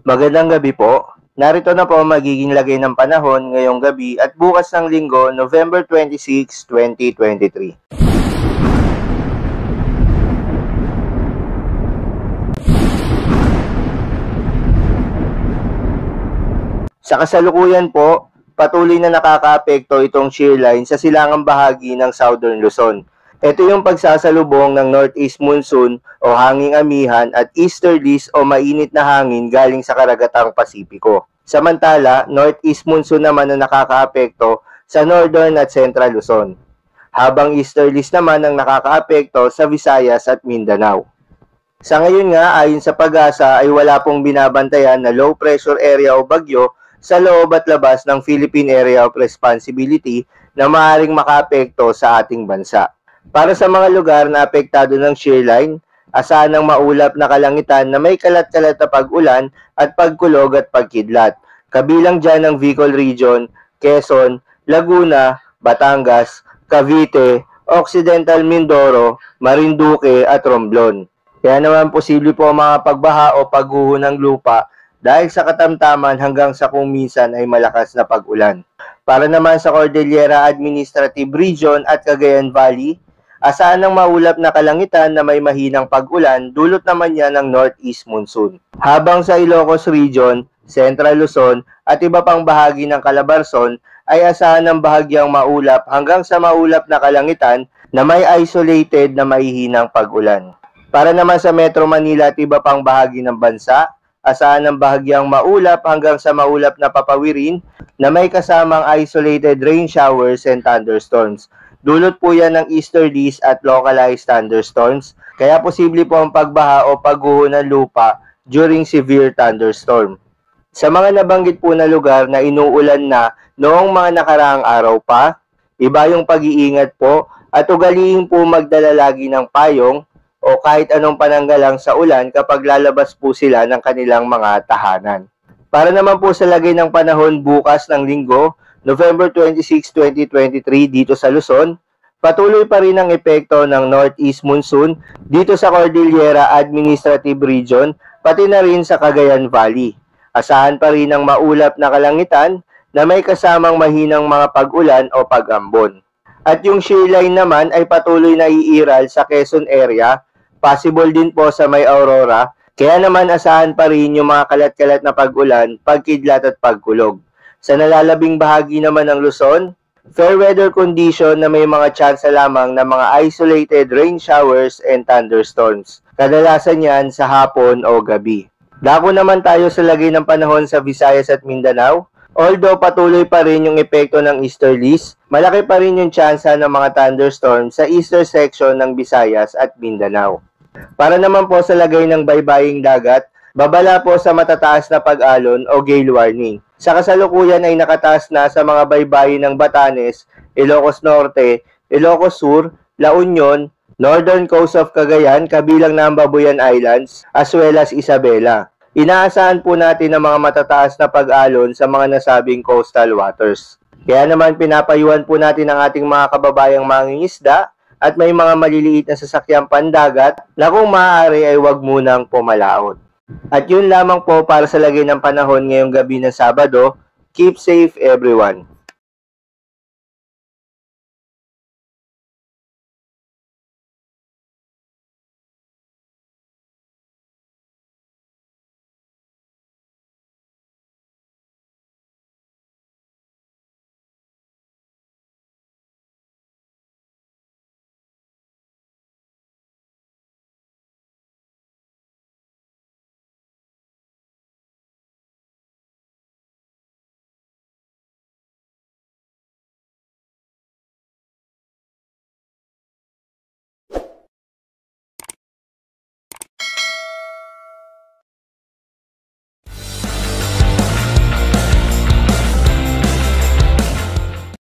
Magandang gabi po. Narito na po ang magiging lagay ng panahon ngayong gabi at bukas ng linggo, November 26, 2023. Sa kasalukuyan po, patuloy na nakakaapekto itong shear line sa silangang bahagi ng Southern Luzon. Ito yung pagsasalubong ng northeast monsoon o hanging amihan at easterlies o mainit na hangin galing sa karagatang Pasipiko. Samantala, northeast monsoon naman ang nakakaapekto sa northern at central Luzon, habang easterlies naman ang nakakaapekto sa Visayas at Mindanao. Sa ngayon nga, ayon sa PAGASA ay wala pong binabantayan na low pressure area o bagyo sa loob at labas ng Philippine Area of Responsibility na maaaring makaapekto sa ating bansa. Para sa mga lugar na apektado ng shear line, asahan ng maulap na kalangitan na may kalat-kalat na pag-ulan at pagkulog at pagkidlat. Kabilang dyan ang Bicol Region, Quezon, Laguna, Batangas, Cavite, Occidental Mindoro, Marinduque at Romblon. Kaya naman posible po ang mga pagbaha o pagguho ng lupa dahil sa katamtaman hanggang sa kung minsan ay malakas na pag-ulan. Para naman sa Cordillera Administrative Region at Cagayan Valley, asahan ng maulap na kalangitan na may mahinang pag-ulan, dulot naman yan ng northeast monsoon. Habang sa Ilocos Region, Central Luzon at iba pang bahagi ng Calabarzon ay asahan ng bahagyang maulap hanggang sa maulap na kalangitan na may isolated na mahihinang pag-ulan. Para naman sa Metro Manila at iba pang bahagi ng bansa, asahan ng bahagyang maulap hanggang sa maulap na papawirin na may kasamang isolated rain showers and thunderstorms. Dulot po yan ng easterlies at localized thunderstorms, kaya posible po ang pagbaha o pagguho ng lupa during severe thunderstorm. Sa mga nabanggit po na lugar na inuulan na noong mga nakaraang araw pa, iba yung pag-iingat po at ugaliin po magdala lagi ng payong o kahit anong pananggalang sa ulan kapag lalabas po sila ng kanilang mga tahanan. Para naman po sa lagay ng panahon bukas ng linggo, November 26, 2023 dito sa Luzon, patuloy pa rin ang epekto ng northeast monsoon dito sa Cordillera Administrative Region pati na rin sa Cagayan Valley. Asahan pa rin ang maulap na kalangitan na may kasamang mahinang mga pag-ulan o pag-ambon. At yung shear line naman ay patuloy na iiral sa Quezon area, possible din po sa may Aurora, kaya naman asahan pa rin yung mga kalat-kalat na pag-ulan, pagkidlat at pagkulog. Sa nalalabing bahagi naman ng Luzon, fair weather condition na may mga tsansa lamang ng mga isolated rain showers and thunderstorms. Kadalasan yan sa hapon o gabi. Dako naman tayo sa lagay ng panahon sa Visayas at Mindanao. Although patuloy pa rin yung epekto ng easterlies, malaki pa rin yung tsansa ng mga thunderstorms sa eastern section ng Visayas at Mindanao. Para naman po sa lagay ng baybaying dagat, babala po sa matataas na pag-alon o gale warning. Sa kasalukuyan ay nakataas na sa mga baybayin ng Batanes, Ilocos Norte, Ilocos Sur, La Union, Northern Coast of Cagayan, kabilang na ang Babuyan Islands, as well as Isabela. Inaasahan po natin ang mga matataas na pag-alon sa mga nasabing coastal waters. Kaya naman pinapayuhan po natin ang ating mga kababayang mangingisda at may mga maliliit na sasakyang pandagat na kung maaari ay huwag munang pumalaot. At yun lamang po para sa lagay ng panahon ngayong gabi ng Sabado. Keep safe everyone.